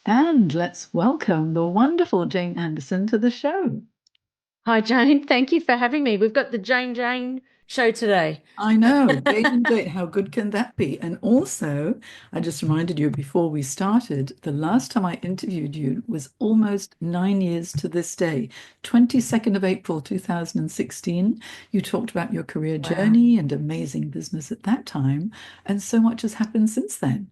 And let's welcome the wonderful Jane Anderson to the show. Hi, Jane. Thank you for having me. We've got the Jane show today. I know, Jane and Jane, how good can that be? And also, I just reminded you before we started, the last time I interviewed you was almost 9 years to this day, 22nd of April, 2016. You talked about your career Wow. journey and amazing business at that time, and so much has happened since then.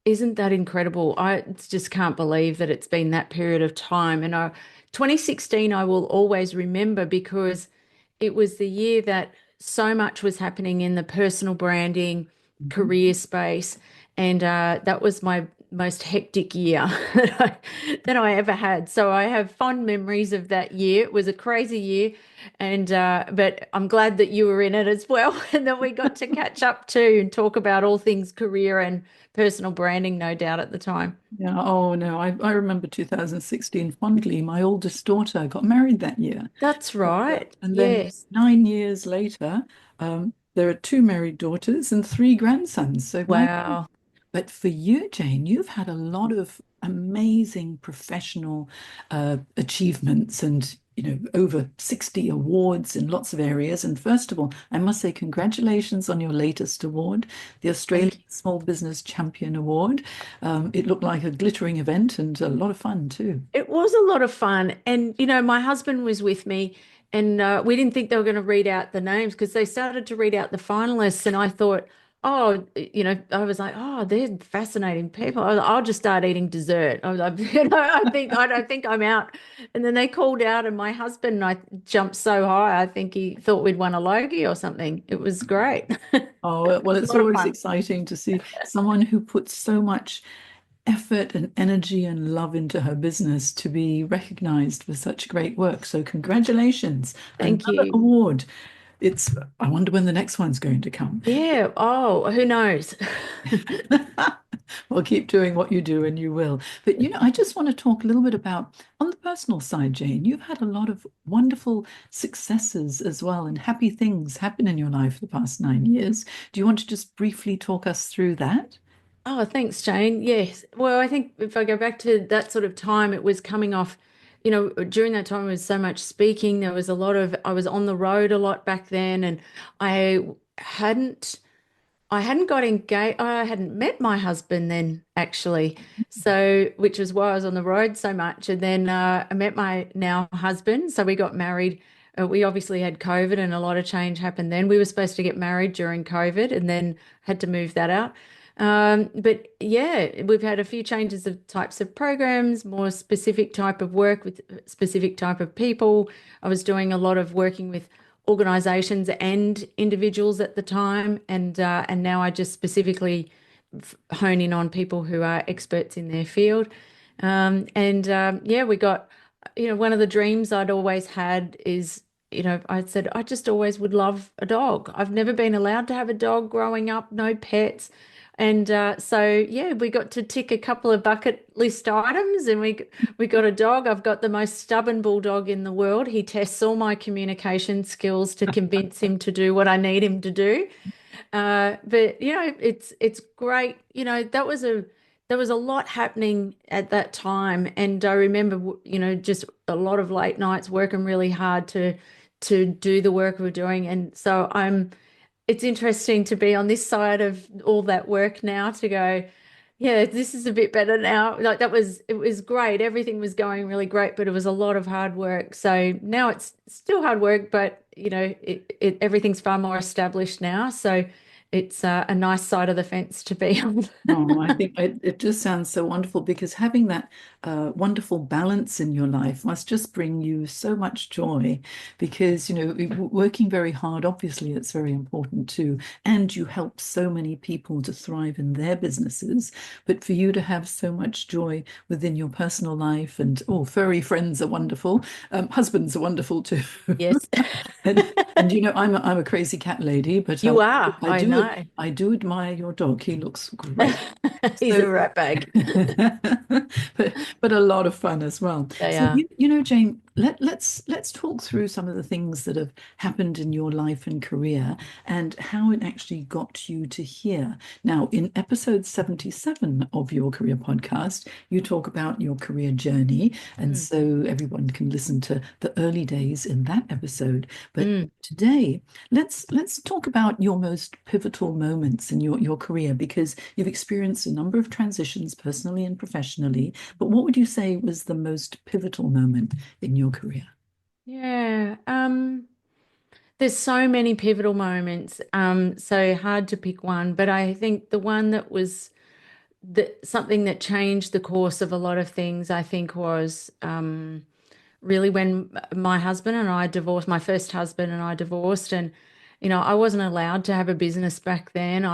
Isn't that incredible? I just can't believe that it's been that period of time. 2016, I will always remember because it was the year that so much was happening in the personal branding, Mhm. career space. And that was my most hectic year that I ever had. So I have fond memories of that year. It was a crazy year. But I'm glad that you were in it as well and that we got to catch up too and talk about all things career and personal branding, no doubt, at the time. Yeah, oh no, I remember 2016 fondly. My oldest daughter got married that year. That's right. And then Yes. 9 years later, there are two married daughters and three grandsons. So my, Wow. but for you, Jane, you've had a lot of amazing professional achievements and over 60 awards in lots of areas. And first of all, I must say congratulations on your latest award, the Australian Thank you. Small Business Champion Award. It looked like a glittering event and a lot of fun too. It was a lot of fun. My husband was with me, and we didn't think they were going to read out the names because they started to read out the finalists. And I thought, oh, I was like, oh, they're fascinating people. I'll just start eating dessert. I was like, I don't think I'm out. And then they called out, and my husband and I jumped so high. I think he thought we'd won a Logie or something. It was great. Oh, well, It was a it's lot of always fun. exciting to see someone who puts so much effort and energy and love into her business to be recognized for such great work. So, congratulations. Thank Another you. award. It's, I wonder when the next one's going to come. Yeah. Oh, who knows? Well, keep doing what you do and you will. But, I just want to talk a little bit about on the personal side, Jane, you've had a lot of wonderful successes as well and happy things happen in your life the past 9 years. Do you want to just briefly talk us through that? Oh, thanks, Jane. Yes. Well, I think if I go back to that sort of time, it was coming off, during that time, there was so much speaking. I was on the road a lot back then, and I hadn't, I hadn't got engaged. I hadn't met my husband then, actually. So, which is why I was on the road so much. And then I met my now husband. So we got married. We obviously had COVID and a lot of change happened then. We were supposed to get married during COVID and then had to move that out. But yeah, we've had a few changes of types of programs, more specific type of work with specific type of people. I was doing a lot of working with organizations and individuals at the time, and now I just specifically hone in on people who are experts in their field. Yeah, we got, one of the dreams I'd always had is, I said I just always would love a dog. I've never been allowed to have a dog growing up, no pets. So yeah, we got to tick a couple of bucket list items, and we got a dog. I've got the most stubborn bulldog in the world. He tests all my communication skills to convince him to do what I need him to do. But it's great. There was a lot happening at that time, and I remember just a lot of late nights working really hard to do the work we're doing, and so I'm. It's interesting to be on this side of all that work now to go, yeah, this is a bit better now. Like it was great. Everything was going really great, but it was a lot of hard work. So now it's still hard work, but everything's far more established now. So it's a nice side of the fence to be on. Oh, I think it just sounds so wonderful because having that wonderful balance in your life must just bring you so much joy because, working very hard, obviously, it's very important too. And you help so many people to thrive in their businesses. But for you to have so much joy within your personal life and, oh, furry friends are wonderful. Husbands are wonderful too. Yes, And I'm a crazy cat lady, but you are. I I do know. I do admire your dog. He looks great. He's a So, rat bag. but a lot of fun as well. They So are. Jane, let's talk through some of the things that have happened in your life and career and how it actually got you to here. Now, in episode 77 of your career podcast, you talk about your career journey, and Mm, so everyone can listen to the early days in that episode. But mm. today, let's talk about your most pivotal moments in your career because you've experienced a number of transitions personally and professionally. But what would you say was the most pivotal moment in your career? Yeah. There's so many pivotal moments. So hard to pick one, but I think the one that was something that changed the course of a lot of things, I think, was really when my husband and I divorced, my first husband and I divorced, and I wasn't allowed to have a business back then.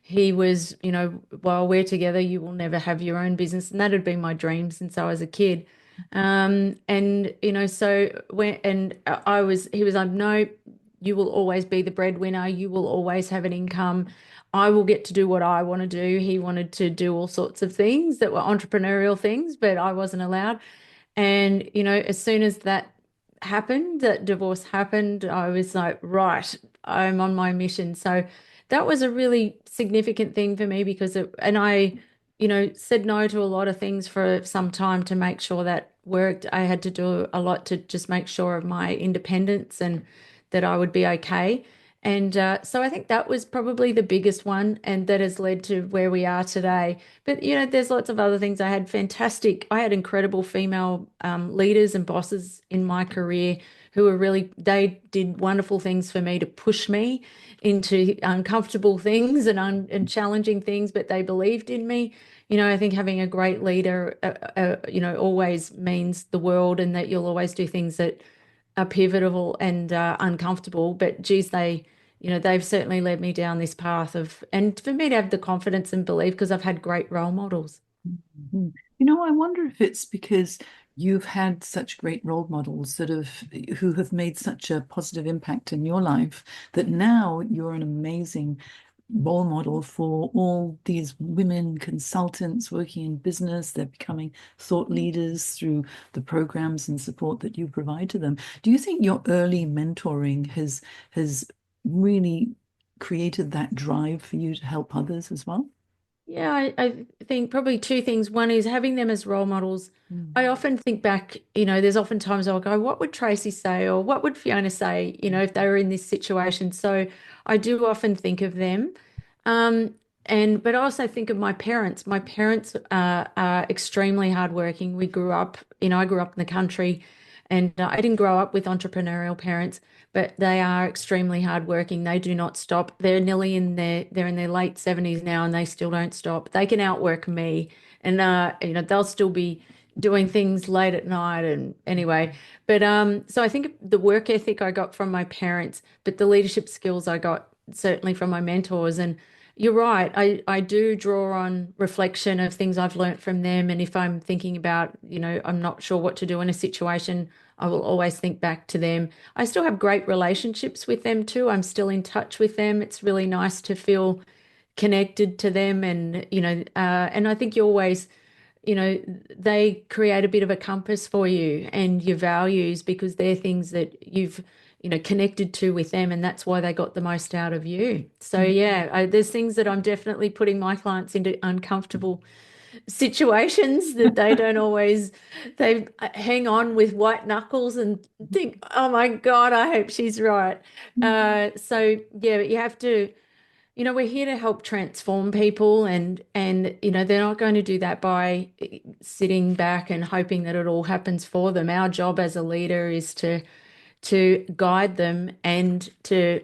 He was, while we're together, you will never have your own business, and that had been my dream since I was a kid. And so he was like, no, you will always be the breadwinner. You will always have an income. I will get to do what I want to do. He wanted to do all sorts of things that were entrepreneurial things, but I wasn't allowed. And, as soon as that happened, that divorce happened, I was like, right, I'm on my mission. So that was a really significant thing for me because and I, said no to a lot of things for some time to make sure that worked. I had to do a lot to just make sure of my independence and that I would be okay. And so I think that was probably the biggest one, and that has led to where we are today. But there's lots of other things. I had incredible female leaders and bosses in my career who were they did wonderful things for me to push me into uncomfortable things and challenging things, but they believed in me. I think having a great leader, always means the world, and that you'll always do things that are pivotal and uncomfortable. But geez, they've certainly led me down this path and for me to have the confidence and belief because I've had great role models. Mhm. I wonder if it's because you've had such great role models who have made such a positive impact in your life that now you're an amazing role model for all these women consultants working in business. They're becoming thought leaders through the programs and support that you provide to them. Do you think your early mentoring has really created that drive for you to help others as well? Yeah, I think probably two things. One is having them as role models. I Mm. often think back, there's often times I'll go, what would Tracy say or what would Fiona say, if they were in this situation? So I do often think of them. Um, but I also think of my parents. My parents are extremely hardworking. I grew up in the country, and I didn't grow up with entrepreneurial parents, but they are extremely hardworking. They do not stop. They're in their late 70s now, and they still don't stop. They can outwork me, and they'll still be doing things late at night. And anyway, but so I think the work ethic I got from my parents, but the leadership skills I got certainly from my mentors. And you're right. I do draw on reflection of things I've learnt from them. And if I'm thinking about, I'm not sure what to do in a situation, I will always think back to them. I still have great relationships with them too. I'm still in touch with them. It's really nice to feel connected to them. And, and I think you always, they create a bit of a compass for you and your values because they're things that you've connected to with them, and that's why they got the most out of you. So yeah, there's things that I'm definitely putting my clients into uncomfortable situations that they don't always they hang on with white knuckles and think, oh my God, I hope she's right. So yeah, but you have to, we're here to help transform people, and they're not going to do that by sitting back and hoping that it all happens for them. Our job as a leader is to guide them and to,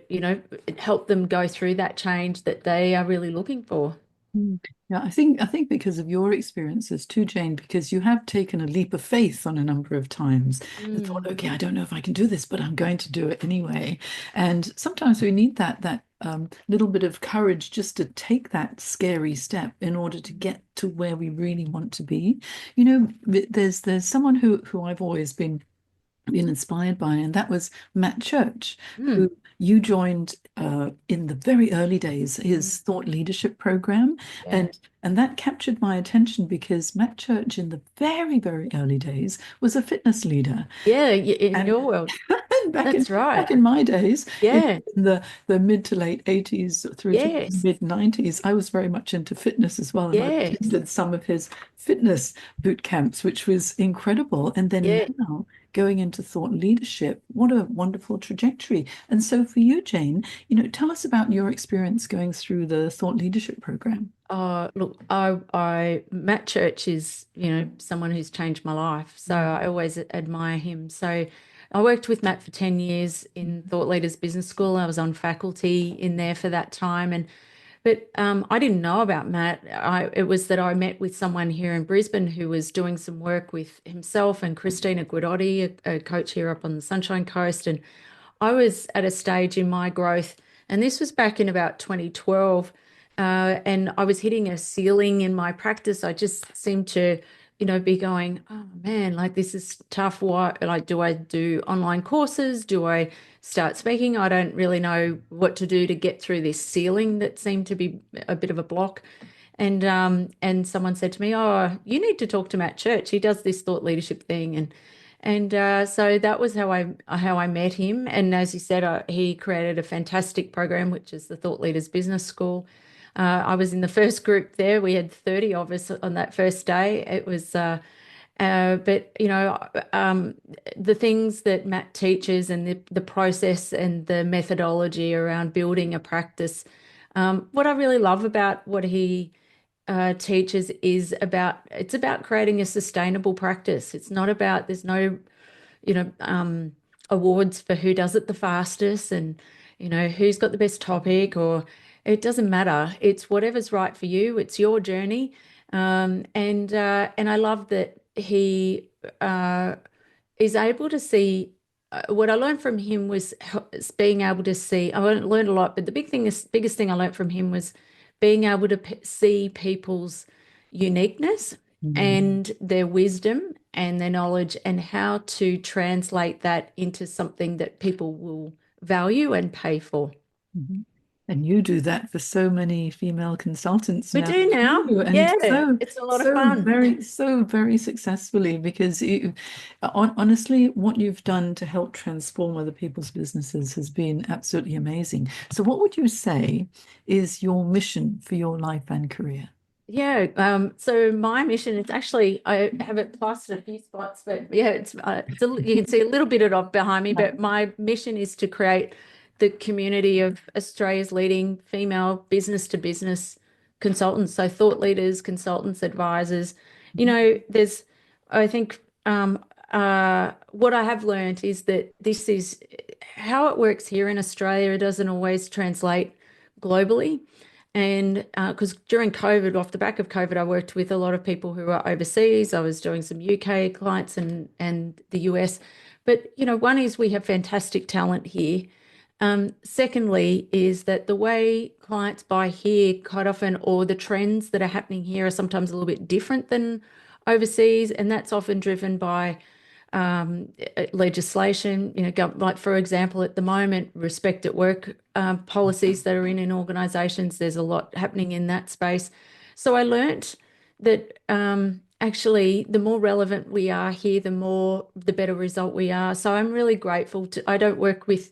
help them go through that change that they are really looking for. Mm. Yeah, I think because of your experiences too, Jane, because you have taken a leap of faith on a number of times and thought, Mm, okay, I don't know if I can do this, but I'm going to do it anyway. And sometimes we need that little bit of courage just to take that scary step in order to get to where we really want to be. There's someone who I've always been inspired by, and that was Matt Church, mm, who you joined in the very early days his thought leadership program, Yeah. and that captured my attention because Matt Church in the very, very early days was a fitness leader. Yeah, in And your world. back in That's right. back in my days, Yeah. in the mid to late 80s through to the Yes. mid 90s, I was very much into fitness as well. And I Yes. attended some of his fitness boot camps, which was incredible. And then Yeah. now going into thought leadership, what a wonderful trajectory. And so for you, Jane, tell us about your experience going through the thought leadership program. Look, Matt Church is, someone who's changed my life. So I always admire him. So I worked with Matt for 10 years in Thought Leaders Business School. I was on faculty in there for that time. But I didn't know about Matt. It was that I met with someone here in Brisbane who was doing some work with himself and Christina Guidotti, a coach here up on the Sunshine Coast. And I was at a stage in my growth, and this was back in about 2012, and I was hitting a ceiling in my practice. I just seemed to, be going, oh man, like this is tough. What, like, do I do online courses? Do I start speaking? I don't really know what to do to get through this ceiling that seemed to be a bit of a block. And someone said to me, "Oh, you need to talk to Matt Church. He does this thought leadership thing." And so that was how I met him. And as you said, he created a fantastic program, which is the Thought Leaders Business School. I was in the first group there. We had 30 of us on that first day. It was, but the things that Matt teaches and the process and the methodology around building a practice. What I really love about what he teaches is it's about creating a sustainable practice. It's not about, there's no, you know, um, awards for who does it the fastest and, who's got the best topic, or it doesn't matter. It's whatever's right for you. It's your journey. And I love that he is able to see. What I learned from him was being able to see. I learned a lot, but the biggest thing I learned from him was being able to see people's uniqueness Mhm. and their wisdom and their knowledge, and how to translate that into something that people will value and pay for. Mhm. And you do that for so many female consultants We now do now. too, and Yeah, so it's a lot of fun. so very successfully because honestly, what you've done to help transform other people's businesses has been absolutely amazing. So, what would you say is your mission for your life and career? Yeah, so my mission is actually, I have it plastered a few spots, but yeah, you can see a little bit of it behind me, but my mission is to create the community of Australia's leading female business to business consultants. So thought leaders, consultants, advisors. There's, I think, what I have learned is that this is how it works here in Australia. It doesn't always translate globally. And because during COVID, off the back of COVID, I worked with a lot of people who are overseas. I was doing some UK clients and the US. But one is we have fantastic talent here. Secondly, is that the way clients buy here quite often, or the trends that are happening here, are sometimes a little bit different than overseas, and that's often driven by legislation, like for example, at the moment, respect at work policies that are in organisations. There's a lot happening in that space. So I learnt that actually, the more relevant we are here, the better result we are. So I'm really grateful I don't work with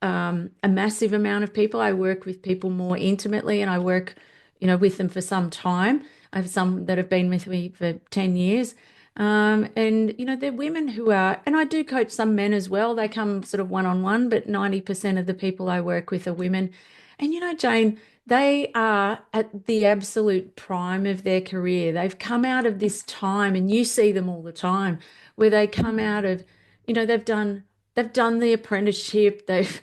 a massive amount of people. I work with people more intimately, and I work, with them for some time. I have some that have been with me for 10 years. And they're women who are, and I do coach some men as well. They come sort of one-on-one, but 90% of the people I work with are women. And Jane, they are at the absolute prime of their career. They've come out of this time, and you see them all the time, where they come out of, they've done the apprenticeship, they've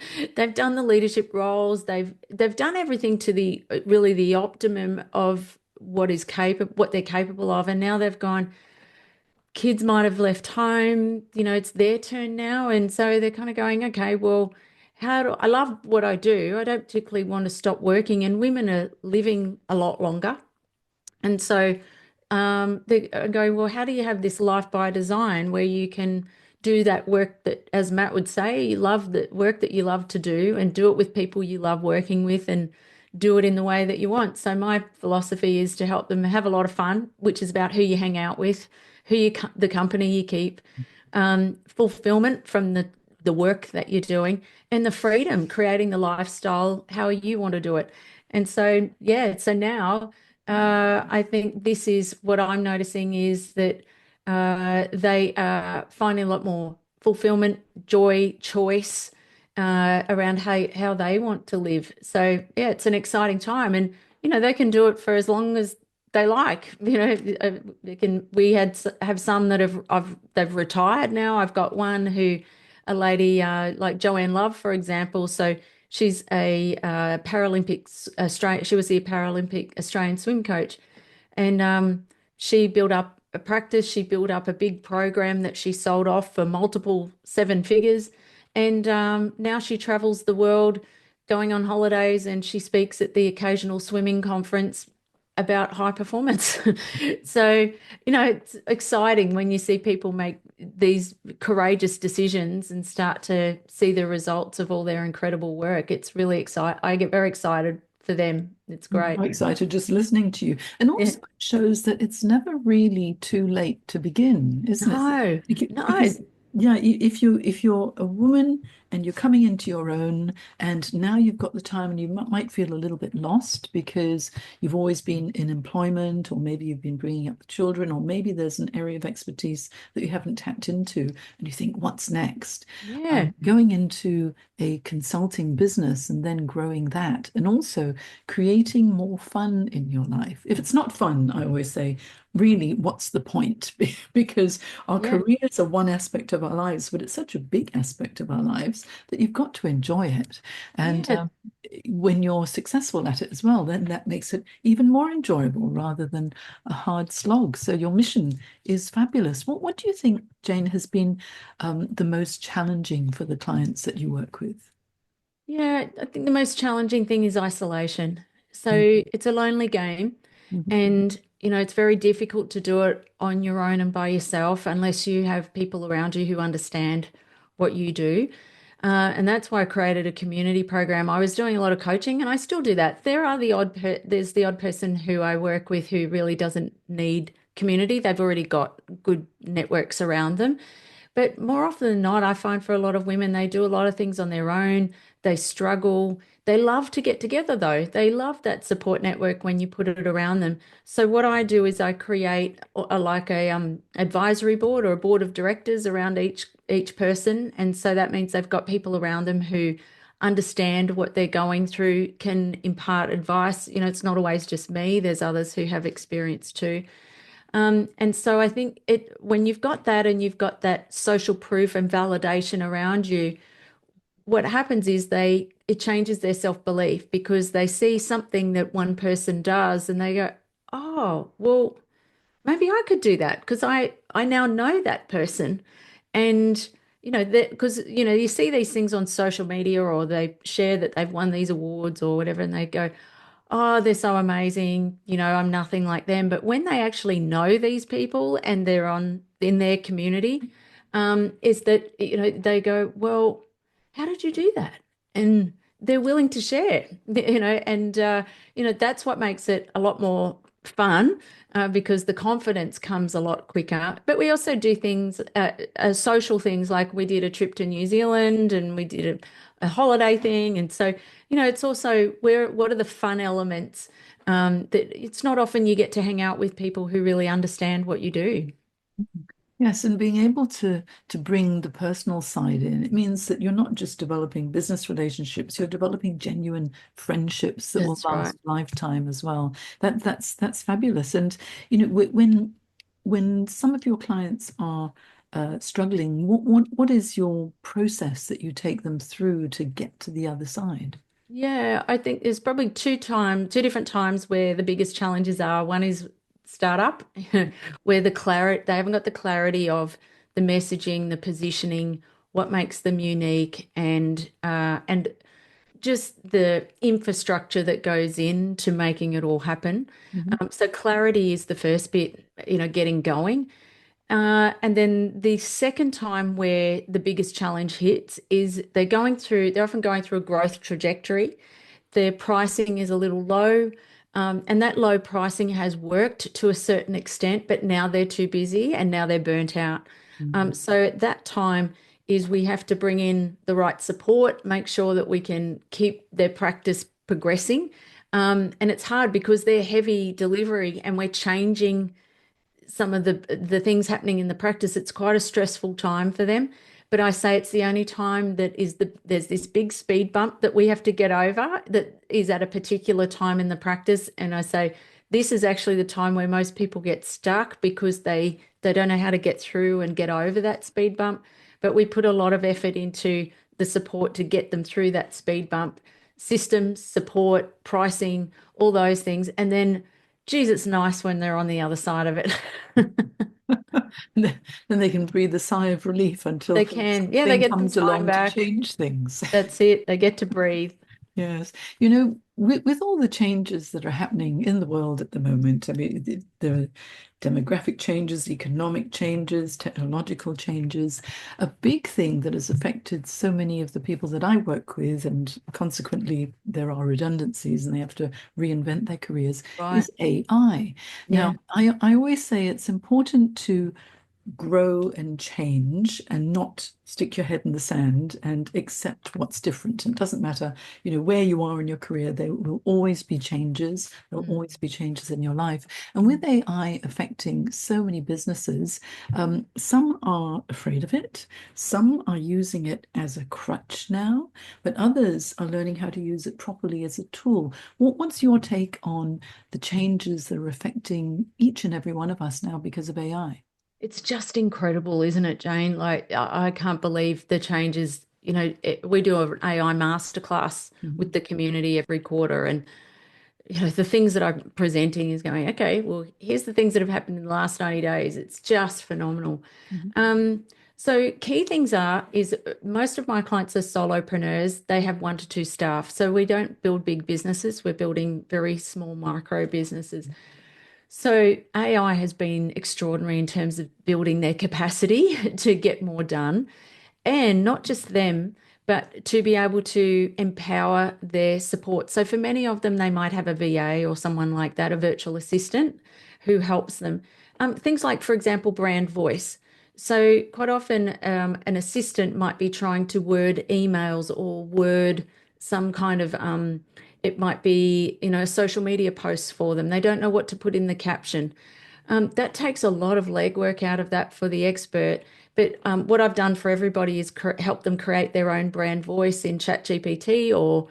done the leadership roles, they've done everything to the optimum of what they're capable of, and now they've gone. Kids might have left home, it's their turn now. And so they're kind of going, okay, well, I love what I do. I don't particularly want to stop working, and women are living a lot longer. And so they're going, well, how do you have this life by design where you can do that work that, as Matt would say, you love the work that you love to do and do it with people you love working with and do it in the way that you want. So my philosophy is to help them have a lot of fun, which is about who you hang out with, the company you keep, fulfillment from the work that you're doing, and the freedom, creating the lifestyle how you want to do it. And so, yeah, so now I think this is what I'm noticing is that they are finding a lot more fulfillment, joy, choice around how they want to live. So yeah, it's an exciting time, and they can do it for as long as they like. They can. We have some that they've retired now. I've got one a lady like Joanne Love, for example. So she's a Paralympics Australian. She was the Paralympic Australian swim coach, and she built up a practice. She built up a big program that she sold off for multiple seven figures. And now she travels the world going on holidays and she speaks at the occasional swimming conference about high performance. So, it's exciting when you see people make these courageous decisions and start to see the results of all their incredible work. It's really exciting. I get very excited for them. It's great. I'm excited just listening to you. And Yeah. also it shows that it's never really too late to begin, isn't it? No, no. Because yeah, if you're a woman and you're coming into your own and now you've got the time and you might feel a little bit lost because you've always been in employment or maybe you've been bringing up the children or maybe there's an area of expertise that you haven't tapped into and you think, what's next? Yeah. Going into a consulting business and then growing that and also creating more fun in your life. If it's not fun, I always say, really, what's the point? Because our Yeah. careers are one aspect of our lives, but it's such a big aspect of our lives that you've got to enjoy it. And Yeah. when you're successful at it as well, then that makes it even more enjoyable rather than a hard slog. So your mission is fabulous. What do you think, Jane, has been the most challenging for the clients that you work with? Yeah. I think the most challenging thing is isolation. So Mhm, it's a lonely game mhm, and it's very difficult to do it on your own and by yourself unless you have people around you who understand what you do. And that's why I created a community program. I was doing a lot of coaching and I still do that. There's the odd person who I work with who really doesn't need community. They've already got good networks around them. But more often than not, I find for a lot of women, they do a lot of things on their own. They struggle. They love to get together, though. They love that support network when you put it around them. So what I do is I create like a advisory board or a board of directors around each person, and so that means they've got people around them who understand what they're going through, can impart advice. It's not always just me. There's others who have experience too. And so I think when you've got that and you've got that social proof and validation around you, what happens is it changes their self-belief because they see something that one person does and they go, oh, well, maybe I could do that because I now know that person. And that because you see these things on social media or they share that they've won these awards or whatever, and they go, oh, they're so amazing. I'm nothing like them. But when they actually know these people and they're in their community, is that, they go, well, how did you do that? And they're willing to share, and, that's what makes it a lot more fun because the confidence comes a lot quicker. But we also do things, social things like we did a trip to New Zealand and we did a holiday thing. And so, it's also what are the fun elements that it's not often you get to hang out with people who really understand what you do. Yes, and being able to bring the personal side in, it means that you're not just developing business relationships, you're developing genuine friendships that will That's right. last a lifetime as well. That's fabulous. And when some of your clients are struggling, what is your process that you take them through to get to the other side? Yeah, I think there's probably two different times where the biggest challenges are. One is startup, where they haven't got the clarity of the messaging, the positioning, what makes them unique, and just the infrastructure that goes into making it all happen. Mhm. So clarity is the first bit, getting going. And then the second time where the biggest challenge hits is they're often going through a growth trajectory. Their pricing is a little low, and that low pricing has worked to a certain extent, but now they're too busy and now they're burnt out. Mm. So at that time is we have to bring in the right support, make sure that we can keep their practice progressing. And it's hard because they're heavy delivery and we're changing some of the things happening in the practice. It's quite a stressful time for them. But I say it's the only time that there's this big speed bump that we have to get over that is at a particular time in the practice. And I say this is actually the time where most people get stuck because they don't know how to get through and get over that speed bump. But we put a lot of effort into the support to get them through that speed bump, systems, support, pricing, all those things. And then geez, it's nice when they're on the other side of it. Then they can breathe a sigh of relief until They can. Yeah, they something get the comes time along to back. change things. That's it. They get to breathe. Yes. With all the changes that are happening in the world at the moment, I mean, the demographic changes, economic changes, technological changes, a big thing that has affected so many of the people that I work with, and consequently there are redundancies and they have to reinvent their careers, Right. is AI. Yeah. Now, I always say it's important to grow and change and not stick your head in the sand and accept what's different. And it doesn't matter, where you are in your career, there will always be changes. There'll Mm. always be changes in your life. And with AI affecting so many businesses, some are afraid of it. Some are using it as a crutch now, but others are learning how to use it properly as a tool. What's your take on the changes that are affecting each and every one of us now because of AI? It's just incredible, isn't it, Jane? Like, I can't believe the changes. We do an AI masterclass with Mhm. the community every quarter. And, the things that I'm presenting is going, okay, well, here's the things that have happened in the last 90 days. It's just phenomenal. Mhm. So key things is most of my clients are solopreneurs. They have 1 to 2 staff. So we don't build big businesses. We're building very small micro businesses. So AI has been extraordinary in terms of building their capacity to get more done. And not just them, but to be able to empower their support. So for many of them, they might have a VA or someone like that, a virtual assistant who helps them. Things like, for example, brand voice. So quite often, an assistant might be trying to word emails or word some kind of it might be, social media posts for them. They don't know what to put in the caption. That takes a lot of legwork out of that for the expert. But what I've done for everybody is help them create their own brand voice in ChatGPT or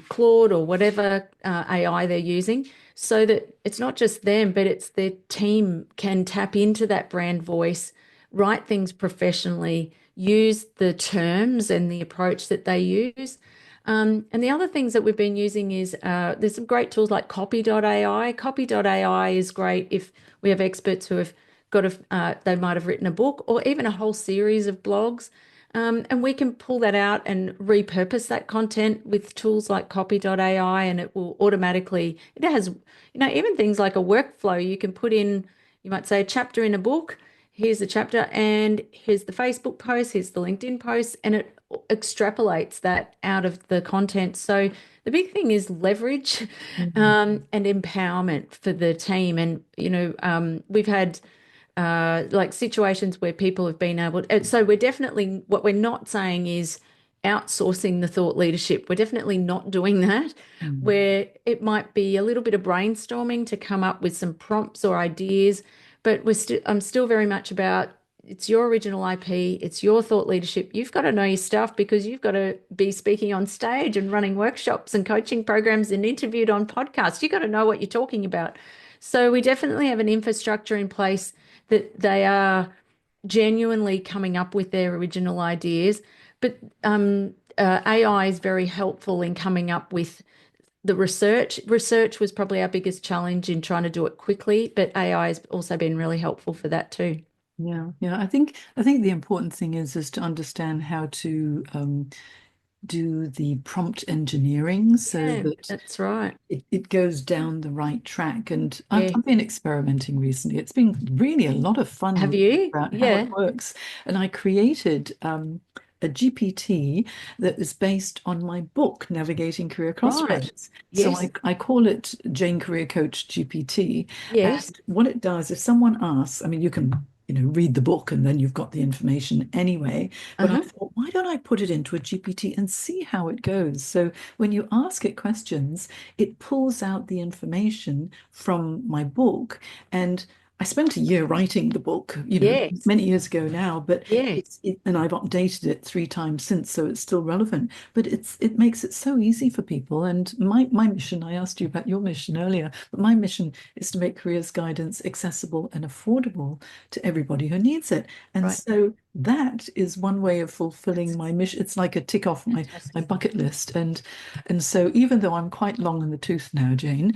Claude or whatever AI they're using, so that it's not just them, but it's their team can tap into that brand voice, write things professionally, use the terms and the approach that they use. And the other things that we've been using is there's some great tools like Copy.ai. Copy.ai is great if we have experts who have they might have written a book or even a whole series of blogs. And we can pull that out and repurpose that content with tools like Copy.ai, and it will automatically, it has, even things like a workflow you can put in, you might say a chapter in a book. Here's the chapter, and here's the Facebook post, here's the LinkedIn post, and it extrapolates that out of the content. So the big thing is leverage Mhm. and empowerment for the team. And, we've had like situations where people have been able to, so we're definitely, what we're not saying is outsourcing the thought leadership. We're definitely not doing that, Mhm. where it might be a little bit of brainstorming to come up with some prompts or ideas, but I'm still very much about it's your original IP, it's your thought leadership. You've got to know your stuff because you've got to be speaking on stage and running workshops and coaching programs and interviewed on podcasts. You've got to know what you're talking about. So we definitely have an infrastructure in place that they are genuinely coming up with their original ideas. But AI is very helpful in coming up with the research. Research was probably our biggest challenge in trying to do it quickly, but AI has also been really helpful for that too. Yeah, yeah. I think the important thing is to understand how to do the prompt engineering so Yeah, that that's right. it goes down the right track. And Yeah. I've been experimenting recently. It's been really a lot of fun Have reading you? about how it Yeah. works. And I created a GPT that is based on my book, Navigating Career Right. Crossroads. So Yes. I call it Jane Career Coach GPT. Yes. And what it does, if someone asks, I mean, you can, read the book and then you've got the information anyway. But I Uh-huh. thought, why don't I put it into a GPT and see how it goes? So when you ask it questions, it pulls out the information from my book. And I spent a year writing the book, Yes. many years ago now, but Yes. and I've updated it 3 times since, so it's still relevant. But it makes it so easy for people. And my mission, I asked you about your mission earlier, but my mission is to make careers guidance accessible and affordable to everybody who needs it. And Right. so that is one way of fulfilling my mission. It's like a tick off my Fantastic. bucket list. And so even though I'm quite long in the tooth now, Jane,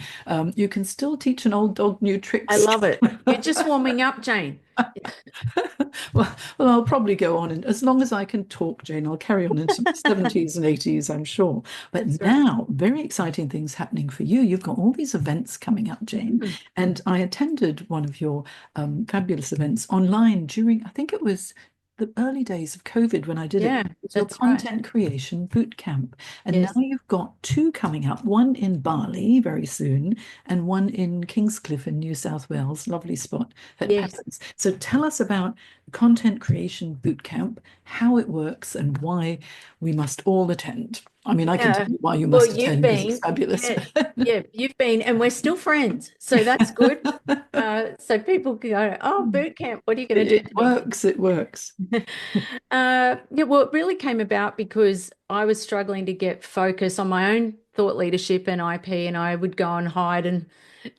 you can still teach an old dog new I tricks. love it. You're just warming up, Jane. Well, I'll probably go on, and as long as I can talk, Jane, I'll carry on into my 70s and 80s, I'm sure. But That's right. now, very exciting things happening for you. You've got all these events coming up, Jane, Mm. and I attended one of your fabulous events online during, I think it was the early days of COVID when I did it. Yeah, It was your that's right. content creation boot camp. And now Yes. you've got two coming up, one in Bali very soon, and one in Kingscliff in New South Wales, lovely spot at Yes. Peppers. So tell us about Content Creation Bootcamp, how it works, and why we must all attend. I mean, I can tell Yeah. you why you Well, must you've attend because it's been, fabulous. yeah, yeah, you've been, and we're still friends. So that's good. So people can go, oh, boot camp, what are you going to do It today? works, it works. Yeah, well, it really came about because I was struggling to get focus on my own thought leadership and IP, and I would go and hide and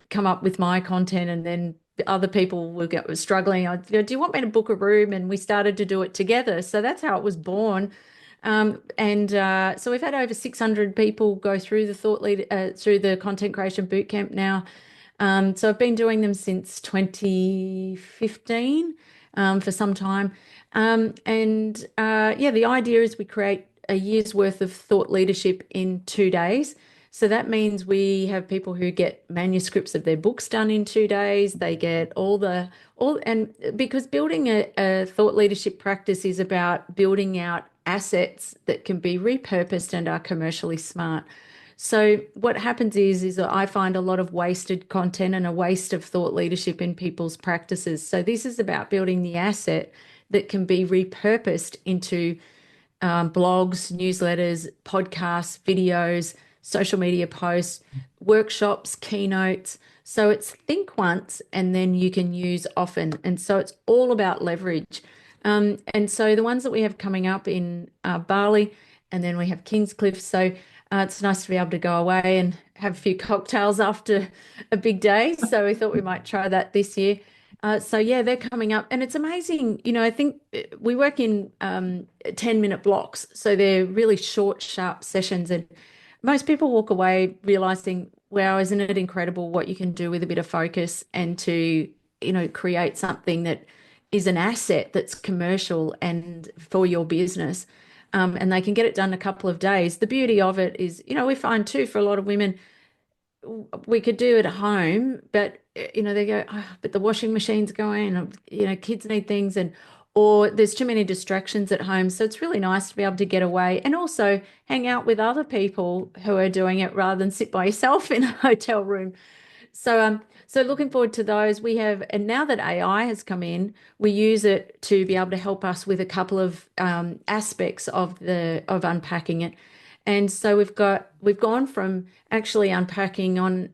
come up with my content, and then other people were struggling. I'd go, do you want me to book a room? And we started to do it together. So that's how it was born. And so we've had over 600 people go through through the content creation bootcamp now. So I've been doing them since 2015, for some time. Yeah, the idea is we create a year's worth of thought leadership in 2 days. So that means we have people who get manuscripts of their books done in 2 days. They get and because building a thought leadership practice is about building out assets that can be repurposed and are commercially smart. So what happens is that I find a lot of wasted content and a waste of thought leadership in people's practices. So this is about building the asset that can be repurposed into blogs, newsletters, podcasts, videos, social media posts, workshops, keynotes. So it's think once and then you can use often. And so it's all about leverage. And so the ones that we have coming up in Bali, and then we have Kingscliff. So it's nice to be able to go away and have a few cocktails after a big day. So we thought we might try that this year. So yeah, they're coming up, and it's amazing. I think we work in 10-minute blocks, so they're really short, sharp sessions, and most people walk away realizing, wow, isn't it incredible what you can do with a bit of focus and to, create something that is an asset that's commercial and for your business. And they can get it done in a couple of days. The beauty of it is, we find too, for a lot of women, we could do it at home, but they go, oh, but the washing machine's going, or, kids need things, or there's too many distractions at home. So it's really nice to be able to get away and also hang out with other people who are doing it rather than sit by yourself in a hotel room. So looking forward to those. And now that AI has come in, we use it to be able to help us with a couple of aspects of unpacking it. And so we've gone from actually unpacking on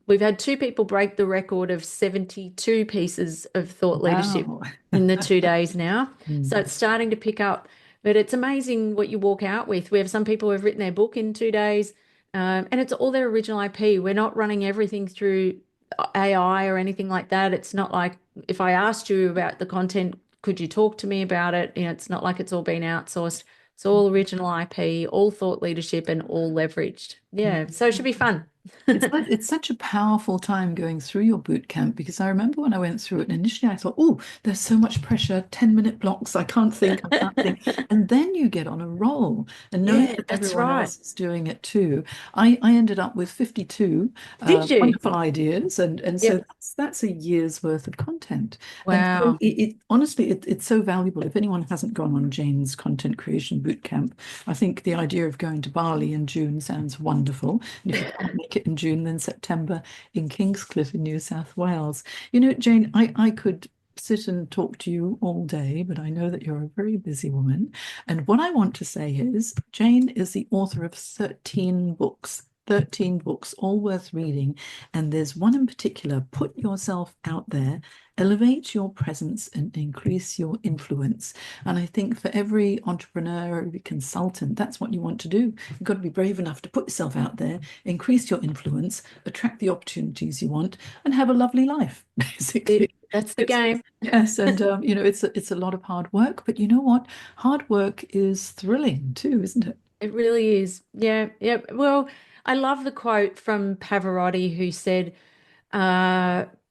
we've had two people break the record of 72 pieces of thought leadership Wow. in the 2 days now. So Mm. it's starting to pick up, but it's amazing what you walk out with. We have some people who have written their book in 2 days, and it's all their original IP. We're not running everything through AI or anything like that. It's not like if I asked you about the content, could you talk to me about it? It's not like it's all been outsourced. It's all original IP, all thought leadership, and all leveraged. Yeah, so it should be fun. It's such a powerful time going through your boot camp because I remember when I went through it, and initially I thought, oh, there's so much pressure, 10-minute blocks, I can't think. And then you get on a roll and knowing Yeah, that that's everyone right. else is doing it too. I ended up with 52 Did you? wonderful ideas, and so Yep. that's a year's worth of content. And so Wow. it honestly, it's so valuable. If anyone hasn't gone on Jane's content creation boot camp, I think the idea of going to Bali in June sounds wonderful. And if you can't make it in June, then September in Kingscliff in New South Wales. You know, Jane, I could sit and talk to you all day, but I know that you're a very busy woman. And what I want to say is Jane is the author of 13 books. 13 books, all worth reading. And there's one in particular, Put Yourself Out There, Elevate Your Presence and Increase Your Influence. And I think for every entrepreneur, every consultant, that's what you want to do. You've got to be brave enough to put yourself out there, increase your influence, attract the opportunities you want, and have a lovely life, basically. That's the It's, game. yes, and you know, it's a lot of hard work, but you know what? Hard work is thrilling too, isn't it? It really is. Yeah, yeah. Well, I love the quote from Pavarotti who said,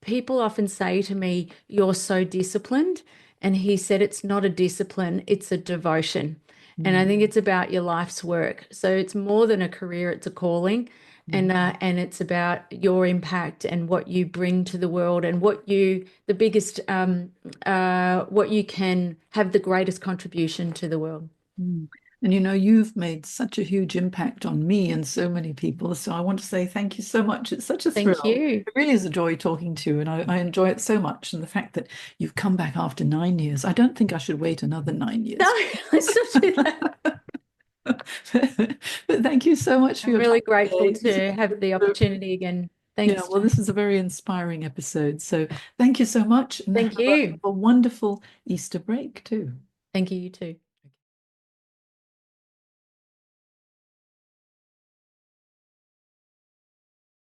people often say to me, "You're so disciplined." And he said, "It's not a discipline, it's a devotion." And I think Mm, it's about your life's work. So it's more than a career, it's a calling. mm, And it's about your impact and what you bring to the world and the biggest, what you can have the greatest contribution to the world. mm. And you know, you've made such a huge impact on me and so many people. So I want to say thank you so much. It's such a Thank thrill. you. It really is a joy talking to you, and I enjoy it so much. And the fact that you've come back after 9 years, I don't think I should wait another nine No, years. let's not do that. But thank you so much for I'm your time really grateful today. This is to have the opportunity again. Yeah, Thanks, well, this Jane. is a very inspiring episode. So thank you so much, and Thank have you. a wonderful Easter break too. Thank you, you too.